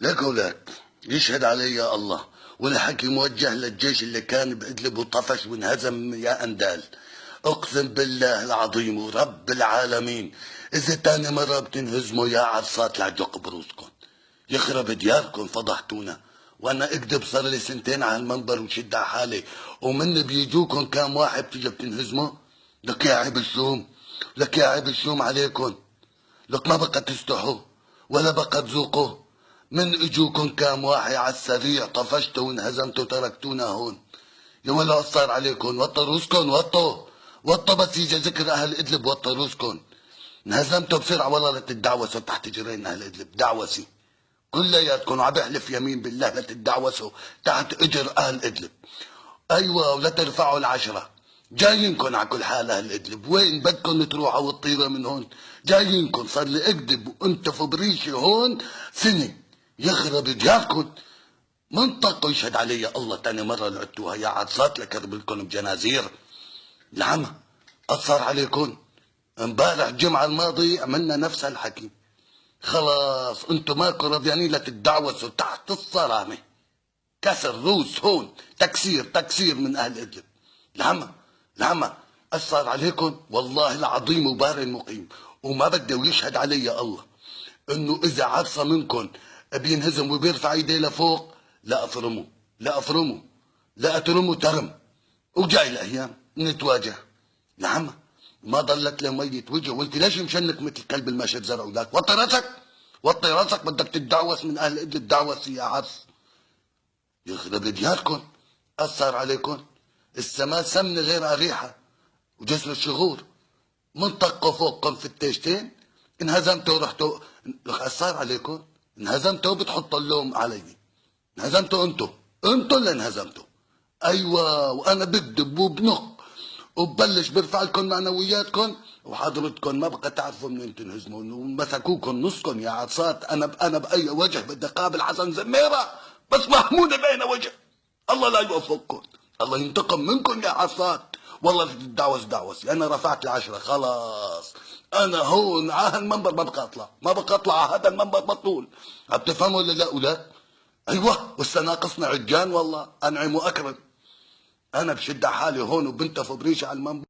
لك ولك يشهد علي يا الله، والحكي موجه للجيش اللي كان بإدلب وطفش وانهزم يا أندال. أقسم بالله العظيم ورب العالمين إذا تاني مرة بتنهزموا يا عرصات لعجق بروسكم، يخرب دياركم، فضحتونا. وأنا أكذب صار لي سنتين على المنبر وشد على حالي، ومن بيجوكم كام واحد بتيجي بتنهزموا. لك يا عيب الشوم، لك يا عيب الشوم عليكم. لك ما بقى تستحوا ولا بقى تذوقوا. من اجوكم كام واحد على السريع طفشتوا وانهزمتوا تركتونا هون. يا ولا صار عليكم، وطوا روسكم، وطوا بس يجي ذكر اهل ادلب وطوا روسكم. انهزمتوا بسرعه والله لا تدعوسوا تحت جرين اهل ادلب، دعوسي كلياتكم وعم بحلف يمين بالله لا تدعوسوا تحت اجر اهل ادلب. ايوه ولا ترفعوا العشره. جايينكم على كل حال اهل ادلب، وين بدكم تروحوا وتطيروا من هون؟ جايينكم، صار لي اكذب وانتم في بريشي هون سنه، يخرب دياركم. منطق ويشهد علي الله تاني مرة لعبتوها يا عصات لكرب لكم بجنازير. العمى أثر عليكم. امبارح الجمعة الماضي عملنا نفس الحكي. خلاص انتم ماكو رضيانين لتدعوسوا تحت الصرامة. كسر روس هون، تكسير من أهل إدلب. العمى أثر عليكم والله العظيم وبار المقيم، وما بده ويشهد علي الله انه اذا عرصه منكم بينهزم وبيرفع ايديه لفوق لا اترموا ترم. وجاي الايام نتواجه. نعم ما ضلت له ميت وجه، وانت ليش مشنك مثل كلب الماشي زرع ذاك؟ وطي راسك بدك تدعوس من اهل ادلب، دعوس يا عرس. يخرب دياركم. اثر عليكم. السماء سمنه غير ريحه وجسر الشغور. منطقوا فوقكم في التيشتين. انهزمتوا ورحتوا. اثر عليكم. انهزمتوا وبتحطوا اللوم علي. انهزمتوا انتوا اللي انهزمتوا. ايوه وانا بكذب وبنق وببلش برفع لكم معنوياتكم، وحضرتكم ما بقى تعرفوا منين تنهزموا، ومسكوكم نصكم يا عصات. انا باي وجه بدي اقابل حسن زميره؟ بس محموده بين وجه. الله لا يوفقكم، الله ينتقم منكم يا عصات. والله دعوس انا رفعت العشره خلاص. انا هون على المنبر ما بقى اطلع على هذا المنبر بطول. عم تفهموا ولا لا اولاد؟ ايوه والسناقصنا عجان والله انعم واكرم. انا بشد حالي هون وبنت فبريشه على المنبر.